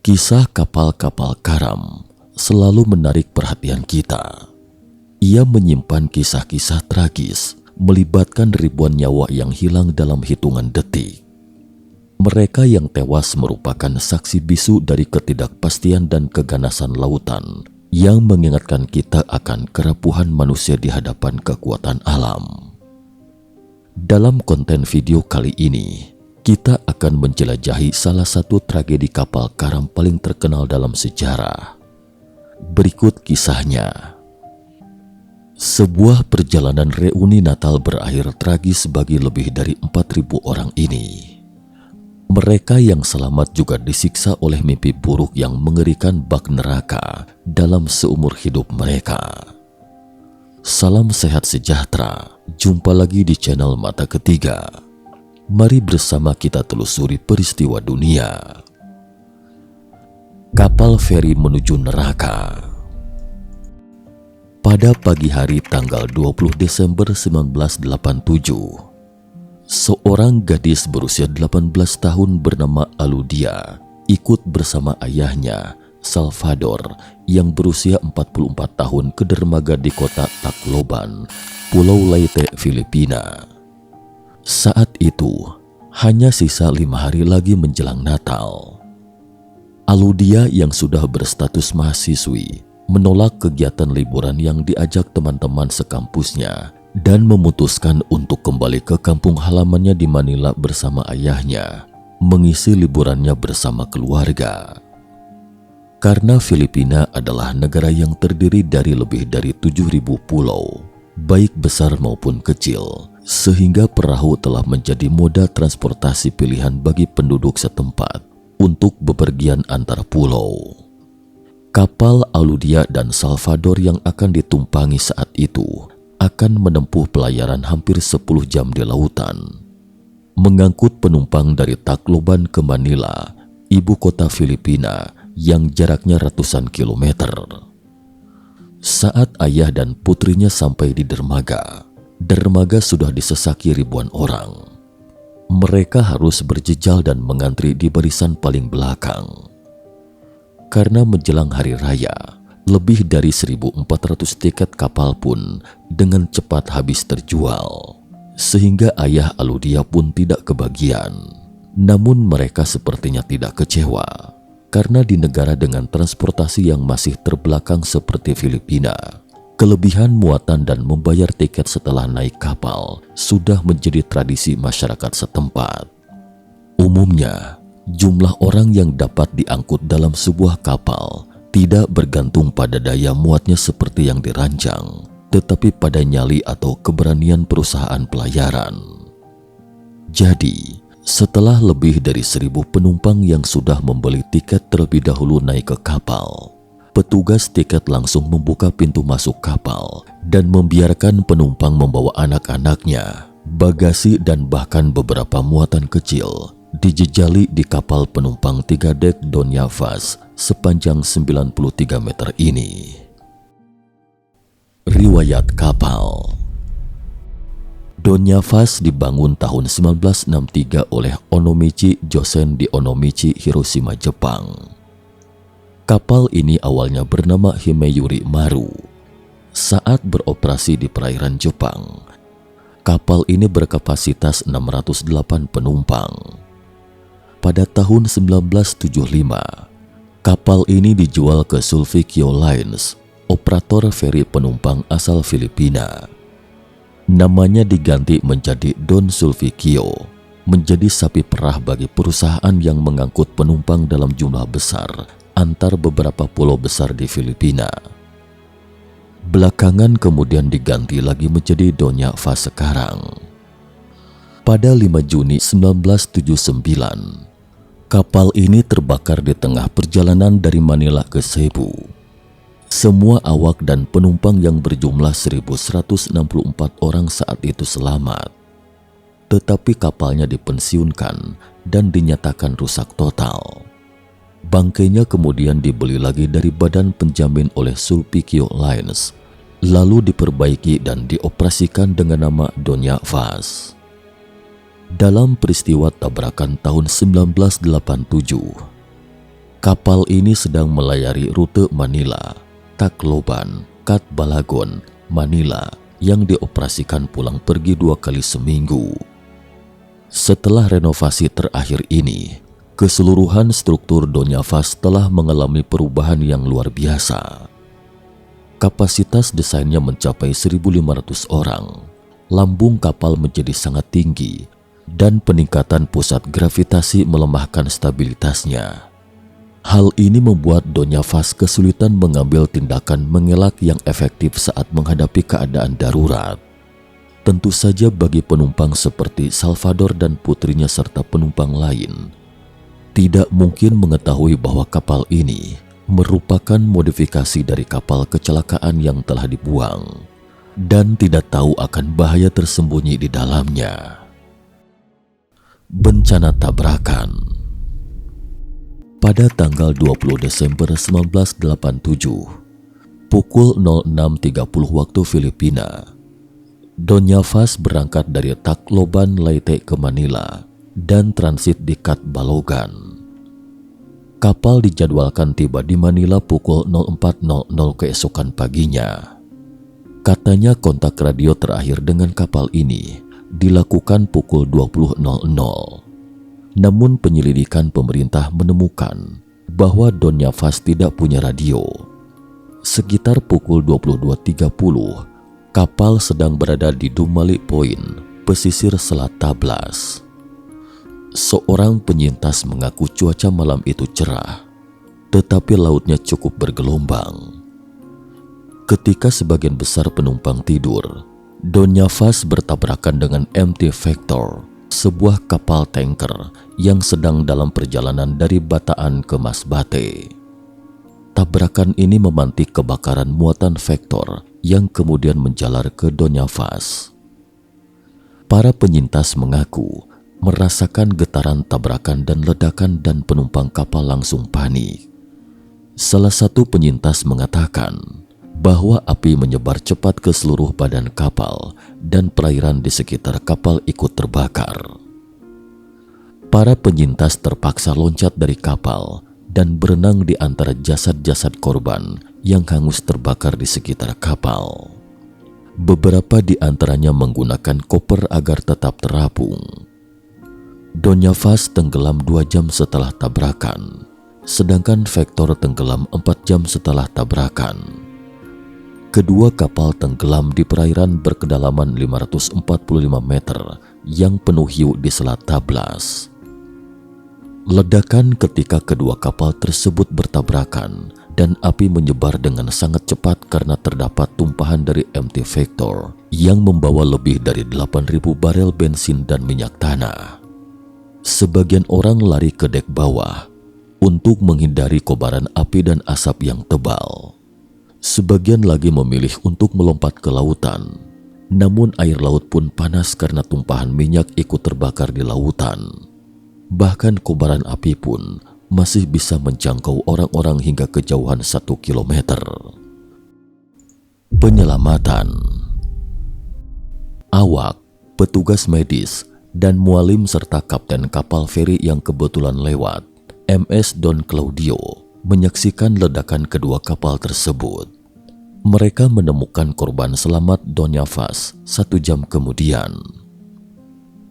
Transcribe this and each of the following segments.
Kisah kapal-kapal karam selalu menarik perhatian kita. Ia menyimpan kisah-kisah tragis, melibatkan ribuan nyawa yang hilang dalam hitungan detik. Mereka yang tewas merupakan saksi bisu dari ketidakpastian dan keganasan lautan yang mengingatkan kita akan kerapuhan manusia di hadapan kekuatan alam. Dalam konten video kali ini, kita akan menjelajahi salah satu tragedi kapal karam paling terkenal dalam sejarah. Berikut kisahnya. Sebuah perjalanan reuni Natal berakhir tragis bagi lebih dari 4.000 orang ini. Mereka yang selamat juga disiksa oleh mimpi buruk yang mengerikan bak neraka dalam seumur hidup mereka. Salam sehat sejahtera, jumpa lagi di channel Mata Ketiga. Mari bersama kita telusuri peristiwa dunia. Kapal feri menuju neraka. Pada pagi hari tanggal 20 Desember 1987, seorang gadis berusia 18 tahun bernama Aludia ikut bersama ayahnya, Salvador, yang berusia 44 tahun ke dermaga di kota Tacloban, Pulau Leyte, Filipina. Saat itu, hanya sisa 5 hari lagi menjelang Natal. Aludia yang sudah berstatus mahasiswi menolak kegiatan liburan yang diajak teman-teman sekampusnya dan memutuskan untuk kembali ke kampung halamannya di Manila bersama ayahnya, mengisi liburannya bersama keluarga. Karena Filipina adalah negara yang terdiri dari lebih dari 7.000 pulau, baik besar maupun kecil, sehingga perahu telah menjadi moda transportasi pilihan bagi penduduk setempat untuk bepergian antar pulau. Kapal Aludia dan Salvador yang akan ditumpangi saat itu akan menempuh pelayaran hampir 10 jam di lautan, mengangkut penumpang dari Tacloban ke Manila, ibu kota Filipina yang jaraknya ratusan kilometer. Saat ayah dan putrinya sampai di dermaga sudah disesaki ribuan orang. Mereka harus berjejal dan mengantri di barisan paling belakang. Karena menjelang hari raya, lebih dari 1.400 tiket kapal pun dengan cepat habis terjual, sehingga ayah Aludia pun tidak kebagian. Namun mereka sepertinya tidak kecewa, karena di negara dengan transportasi yang masih terbelakang seperti Filipina, kelebihan muatan dan membayar tiket setelah naik kapal sudah menjadi tradisi masyarakat setempat. Umumnya, jumlah orang yang dapat diangkut dalam sebuah kapal tidak bergantung pada daya muatnya seperti yang dirancang, tetapi pada nyali atau keberanian perusahaan pelayaran. Jadi, setelah lebih dari 1.000 penumpang yang sudah membeli tiket terlebih dahulu naik ke kapal, petugas tiket langsung membuka pintu masuk kapal dan membiarkan penumpang membawa anak-anaknya, bagasi dan bahkan beberapa muatan kecil dijejali di kapal penumpang 3 dek Doña Faz sepanjang 93 meter ini. Riwayat kapal. Doña Faz dibangun tahun 1963 oleh Onomichi Josen di Onomichi, Hiroshima, Jepang. Kapal ini awalnya bernama Himeyuri Maru. Saat beroperasi di perairan Jepang, kapal ini berkapasitas 608 penumpang. Pada tahun 1975, kapal ini dijual ke Sulfikyo Lines, operator feri penumpang asal Filipina. Namanya diganti menjadi Don Sulfikyo, menjadi sapi perah bagi perusahaan yang mengangkut penumpang dalam jumlah besar antar beberapa pulau besar di Filipina. Belakangan kemudian diganti lagi menjadi Doña Faz sekarang. Pada 5 Juni 1979, kapal ini terbakar di tengah perjalanan dari Manila ke Cebu. Semua awak dan penumpang yang berjumlah 1.164 orang saat itu selamat. Tetapi kapalnya dipensiunkan dan dinyatakan rusak total. Bangkainya kemudian dibeli lagi dari badan penjamin oleh Sulfikyo Lines, lalu diperbaiki dan dioperasikan dengan nama Doña Faz. Dalam peristiwa tabrakan tahun 1987, Kapal ini sedang melayari rute Manila, Tacloban, Catbalogan, Manila yang dioperasikan pulang pergi 2 kali seminggu. Setelah renovasi terakhir ini, keseluruhan struktur Doña Faz telah mengalami perubahan yang luar biasa. Kapasitas desainnya mencapai 1.500 orang. Lambung kapal menjadi sangat tinggi dan peningkatan pusat gravitasi melemahkan stabilitasnya. Hal ini membuat Doña Faz kesulitan mengambil tindakan mengelak yang efektif saat menghadapi keadaan darurat. Tentu saja bagi penumpang seperti Salvador dan putrinya serta penumpang lain, tidak mungkin mengetahui bahwa kapal ini merupakan modifikasi dari kapal kecelakaan yang telah dibuang dan tidak tahu akan bahaya tersembunyi di dalamnya. Bencana tabrakan. Pada tanggal 20 Desember 1987, pukul 06.30 waktu Filipina, Doña Faz berangkat dari Tacloban Leyte ke Manila dan transit di Catbalogan. Kapal dijadwalkan tiba di Manila pukul 04.00 keesokan paginya. Katanya kontak radio terakhir dengan kapal ini dilakukan pukul 20.00. Namun penyelidikan pemerintah menemukan bahwa Doña Faz tidak punya radio. Sekitar pukul 22.30, kapal sedang berada di Dumali Point, pesisir Selat Tablas. Seorang penyintas mengaku cuaca malam itu cerah, tetapi lautnya cukup bergelombang. Ketika sebagian besar penumpang tidur, Doña Faz bertabrakan dengan MT Vector, sebuah kapal tanker yang sedang dalam perjalanan dari Bataan ke Masbate. Tabrakan ini memantik kebakaran muatan Vector yang kemudian menjalar ke Doña Faz. Para penyintas mengaku merasakan getaran tabrakan dan ledakan dan penumpang kapal langsung panik. Salah satu penyintas mengatakan bahwa api menyebar cepat ke seluruh badan kapal dan perairan di sekitar kapal ikut terbakar. Para penyintas terpaksa loncat dari kapal dan berenang di antara jasad-jasad korban yang hangus terbakar di sekitar kapal. Beberapa di antaranya menggunakan koper agar tetap terapung. Doña Faz tenggelam 2 jam setelah tabrakan, sedangkan Vector tenggelam 4 jam setelah tabrakan. Kedua kapal tenggelam di perairan berkedalaman 545 meter yang penuh hiu di Selat Tablas. Ledakan ketika kedua kapal tersebut bertabrakan dan api menyebar dengan sangat cepat karena terdapat tumpahan dari MT Vector yang membawa lebih dari 8.000 barel bensin dan minyak tanah. Sebagian orang lari ke dek bawah untuk menghindari kobaran api dan asap yang tebal. Sebagian lagi memilih untuk melompat ke lautan, namun air laut pun panas karena tumpahan minyak ikut terbakar di lautan. Bahkan kobaran api pun masih bisa menjangkau orang-orang hingga kejauhan 1 kilometer. Penyelamatan. Awak, petugas medis, dan mualim serta kapten kapal feri yang kebetulan lewat, MS Don Claudio, menyaksikan ledakan kedua kapal tersebut. Mereka menemukan korban selamat Doña Faz 1 jam kemudian.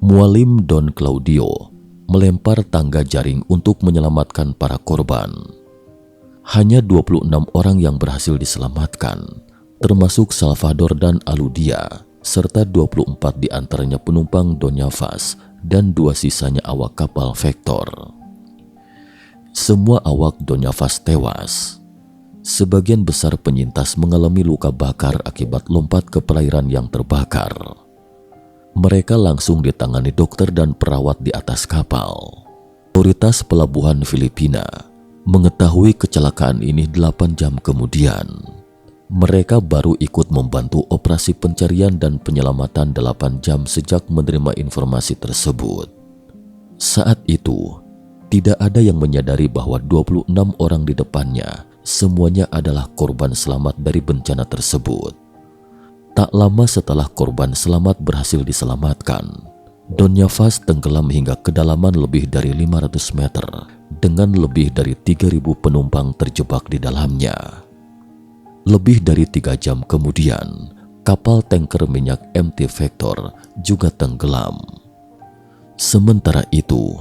Mualim Don Claudio melempar tangga jaring untuk menyelamatkan para korban. Hanya 26 orang yang berhasil diselamatkan, termasuk Salvador dan Aludia, serta 24 diantaranya penumpang Doña Faz dan 2 sisanya awak kapal Vector. Semua awak Doña Faz tewas. Sebagian besar penyintas mengalami luka bakar akibat lompat ke perairan yang terbakar. Mereka langsung ditangani dokter dan perawat di atas kapal. Otoritas pelabuhan Filipina mengetahui kecelakaan ini 8 jam kemudian. Mereka baru ikut membantu operasi pencarian dan penyelamatan 8 jam sejak menerima informasi tersebut. Saat itu, tidak ada yang menyadari bahwa 26 orang di depannya semuanya adalah korban selamat dari bencana tersebut. Tak lama setelah korban selamat berhasil diselamatkan, Doña Faz tenggelam hingga kedalaman lebih dari 500 meter dengan lebih dari 3.000 penumpang terjebak di dalamnya. Lebih dari 3 jam kemudian, kapal tanker minyak MT Vector juga tenggelam. Sementara itu,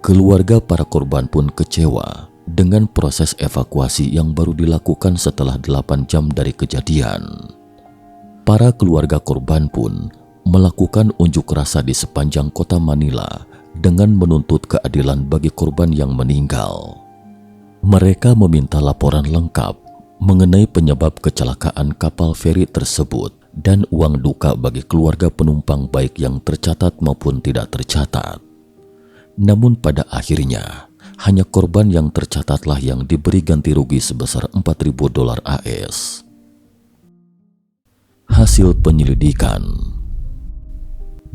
keluarga para korban pun kecewa dengan proses evakuasi yang baru dilakukan setelah 8 jam dari kejadian. Para keluarga korban pun melakukan unjuk rasa di sepanjang kota Manila dengan menuntut keadilan bagi korban yang meninggal. Mereka meminta laporan lengkap mengenai penyebab kecelakaan kapal feri tersebut dan uang duka bagi keluarga penumpang baik yang tercatat maupun tidak tercatat. Namun pada akhirnya, hanya korban yang tercatatlah yang diberi ganti rugi sebesar $4.000 AS. Hasil penyelidikan.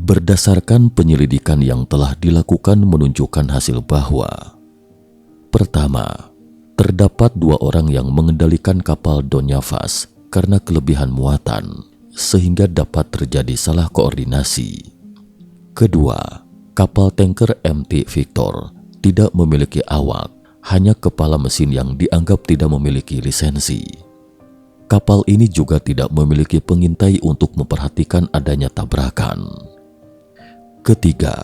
Berdasarkan penyelidikan yang telah dilakukan menunjukkan hasil bahwa: pertama, terdapat 2 orang yang mengendalikan kapal Donyafas karena kelebihan muatan, sehingga dapat terjadi salah koordinasi. Kedua, kapal tanker MT Victor tidak memiliki awak, hanya kepala mesin yang dianggap tidak memiliki lisensi. Kapal ini juga tidak memiliki pengintai untuk memperhatikan adanya tabrakan. Ketiga,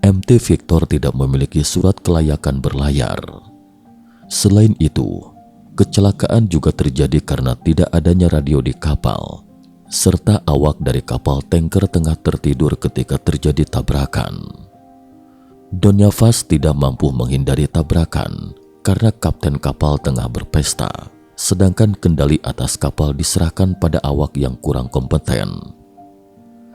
MT Victor tidak memiliki surat kelayakan berlayar. Selain itu, kecelakaan juga terjadi karena tidak adanya radio di kapal, serta awak dari kapal tanker tengah tertidur ketika terjadi tabrakan. Donyafas tidak mampu menghindari tabrakan karena kapten kapal tengah berpesta, sedangkan kendali atas kapal diserahkan pada awak yang kurang kompeten.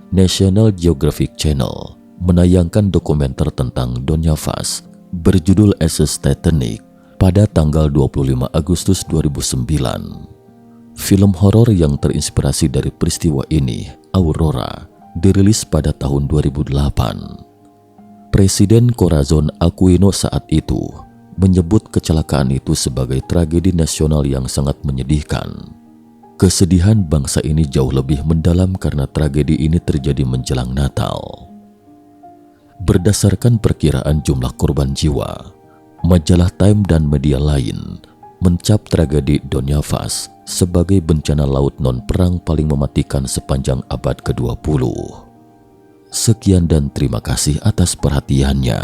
National Geographic Channel menayangkan dokumenter tentang Donyafas berjudul Access Titanic pada tanggal 25 Agustus 2009. Film horor yang terinspirasi dari peristiwa ini, Aurora, dirilis pada tahun 2008. Presiden Corazon Aquino saat itu menyebut kecelakaan itu sebagai tragedi nasional yang sangat menyedihkan. Kesedihan bangsa ini jauh lebih mendalam karena tragedi ini terjadi menjelang Natal. Berdasarkan perkiraan jumlah korban jiwa, majalah Time dan media lain mencap tragedi Donyafas sebagai bencana laut non-perang paling mematikan sepanjang abad ke-20. Sekian dan terima kasih atas perhatiannya.